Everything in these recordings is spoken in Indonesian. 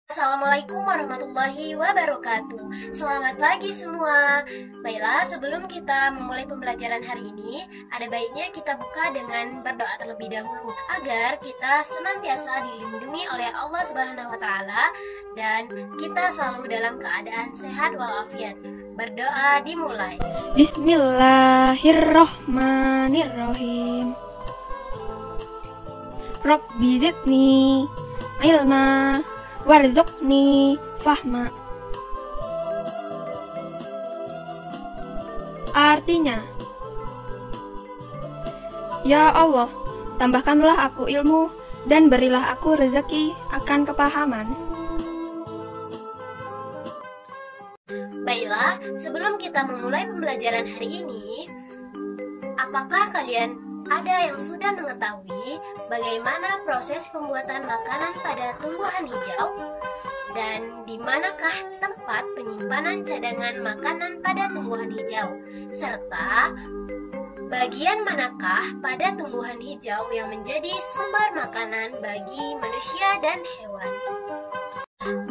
Assalamualaikum warahmatullahi wabarakatuh. Selamat pagi semua. Baiklah, sebelum kita memulai pembelajaran hari ini, ada baiknya kita buka dengan berdoa terlebih dahulu agar kita senantiasa dilindungi oleh Allah Subhanahu wa taala dan kita selalu dalam keadaan sehat walafiat. Berdoa dimulai. Bismillahirrohmanirrohim. Rabbi zidni ilma warzuqni fahma. Artinya, ya Allah, tambahkanlah aku ilmu dan berilah aku rezeki akan kepahaman. Baiklah, sebelum kita memulai pembelajaran hari ini, apakah kalian ada yang sudah mengetahui bagaimana proses pembuatan makanan pada tumbuhan hijau? Dan di manakah tempat penyimpanan cadangan makanan pada tumbuhan hijau? Serta bagian manakah pada tumbuhan hijau yang menjadi sumber makanan bagi manusia dan hewan?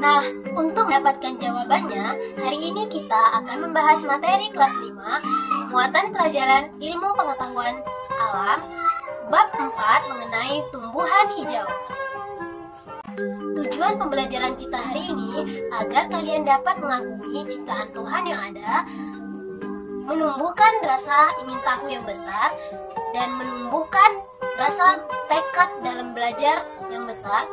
Nah, untuk mendapatkan jawabannya, hari ini kita akan membahas materi kelas 5, muatan pelajaran ilmu pengetahuan alam, bab 4 mengenai tumbuhan hijau. Tujuan pembelajaran kita hari ini agar kalian dapat mengagumi ciptaan Tuhan yang ada, menumbuhkan rasa ingin tahu yang besar, dan menumbuhkan rasa tekad dalam belajar yang besar,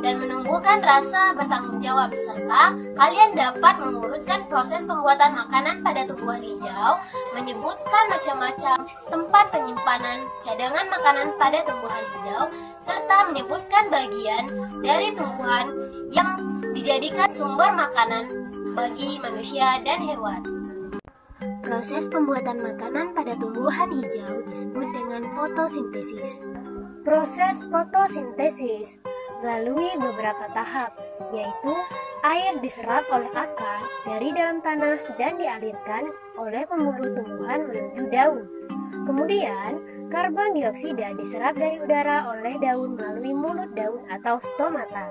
dan menumbuhkan rasa bertanggung jawab, serta kalian dapat mengurutkan proses pembuatan makanan pada tumbuhan hijau, menyebutkan macam-macam tempat penyimpanan cadangan makanan pada tumbuhan hijau, serta menyebutkan bagian dari tumbuhan yang dijadikan sumber makanan bagi manusia dan hewan. Proses pembuatan makanan pada tumbuhan hijau disebut dengan fotosintesis. Proses fotosintesis melalui beberapa tahap, yaitu air diserap oleh akar dari dalam tanah dan dialirkan oleh pembuluh tumbuhan menuju daun. Kemudian, karbon dioksida diserap dari udara oleh daun melalui mulut daun atau stomata.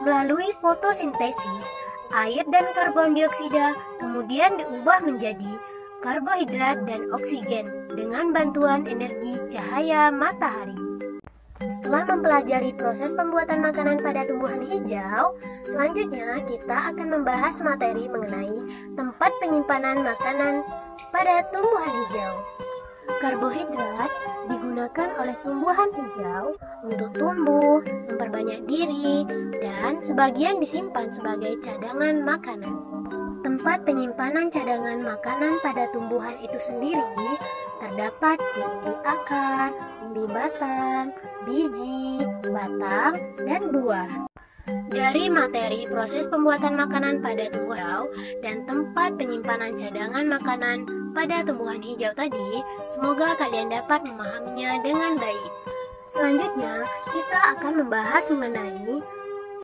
Melalui fotosintesis, air dan karbon dioksida kemudian diubah menjadi karbohidrat dan oksigen dengan bantuan energi cahaya matahari. Setelah mempelajari proses pembuatan makanan pada tumbuhan hijau, selanjutnya kita akan membahas materi mengenai tempat penyimpanan makanan pada tumbuhan hijau. Karbohidrat digunakan oleh tumbuhan hijau untuk tumbuh, memperbanyak diri, dan sebagian disimpan sebagai cadangan makanan. Tempat penyimpanan cadangan makanan pada tumbuhan itu sendiri terdapat di umbi akar, umbi batang, biji, batang, dan buah. Dari materi proses pembuatan makanan pada tumbuhan dan tempat penyimpanan cadangan makanan pada tumbuhan hijau tadi, semoga kalian dapat memahaminya dengan baik. Selanjutnya, kita akan membahas mengenai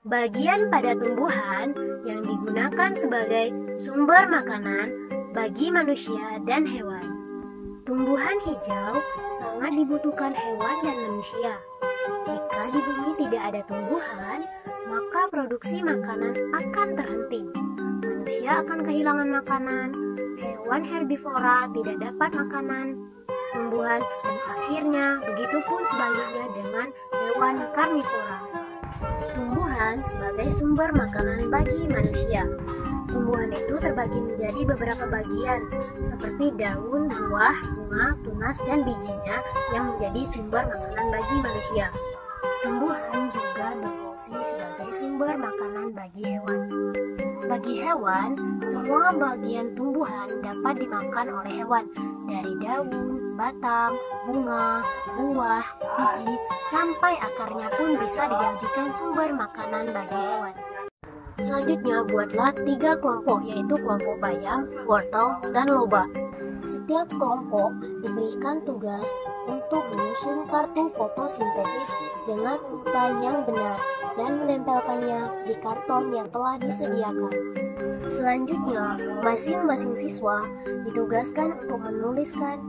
bagian pada tumbuhan yang digunakan sebagai sumber makanan bagi manusia dan hewan. Tumbuhan hijau sangat dibutuhkan hewan dan manusia. Jika di bumi tidak ada tumbuhan, maka produksi makanan akan terhenti. Manusia akan kehilangan makanan, hewan herbivora tidak dapat makanan tumbuhan, dan akhirnya begitupun sebaliknya dengan hewan karnivora. Tumbuhan sebagai sumber makanan bagi manusia. Tumbuhan itu terbagi menjadi beberapa bagian, seperti daun, buah, bunga, tunas, dan bijinya yang menjadi sumber makanan bagi manusia. Tumbuhan juga berfungsi sebagai sumber makanan bagi hewan. Bagi hewan, semua bagian tumbuhan dapat dimakan oleh hewan, dari daun, batang, bunga, buah, biji, sampai akarnya pun bisa dijadikan sumber makanan bagi hewan. Selanjutnya, buatlah 3 kelompok, yaitu kelompok bayam, wortel, dan lobak. Setiap kelompok diberikan tugas untuk menyusun kartu fotosintesis dengan urutan yang benar dan menempelkannya di karton yang telah disediakan. Selanjutnya, masing-masing siswa ditugaskan untuk menuliskan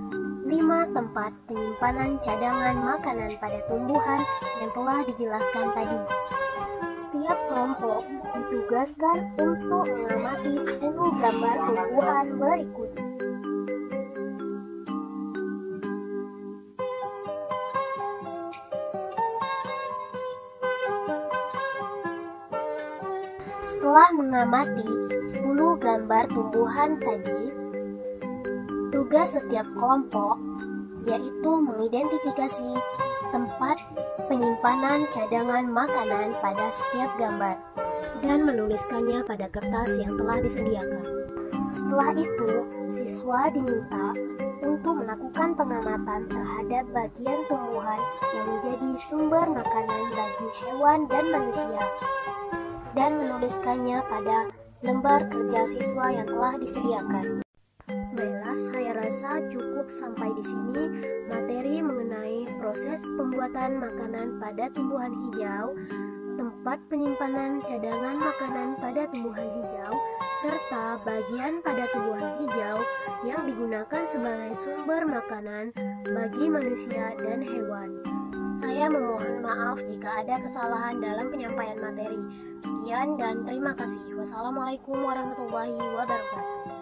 5 tempat penyimpanan cadangan makanan pada tumbuhan yang telah dijelaskan tadi. Setiap kelompok ditugaskan untuk mengamati 10 gambar tumbuhan berikut. Setelah mengamati 10 gambar tumbuhan tadi, tugas setiap kelompok yaitu mengidentifikasi tempat penyimpanan cadangan makanan pada setiap gambar dan menuliskannya pada kertas yang telah disediakan. Setelah itu, siswa diminta untuk melakukan pengamatan terhadap bagian tumbuhan yang menjadi sumber makanan bagi hewan dan manusia dan menuliskannya pada lembar kerja siswa yang telah disediakan. Baiklah, saya rasa cukup sampai di sini materi mengenai proses pembuatan makanan pada tumbuhan hijau, tempat penyimpanan cadangan makanan pada tumbuhan hijau, serta bagian pada tumbuhan hijau yang digunakan sebagai sumber makanan bagi manusia dan hewan. Saya memohon maaf jika ada kesalahan dalam penyampaian materi. Sekian dan terima kasih. Wassalamualaikum warahmatullahi wabarakatuh.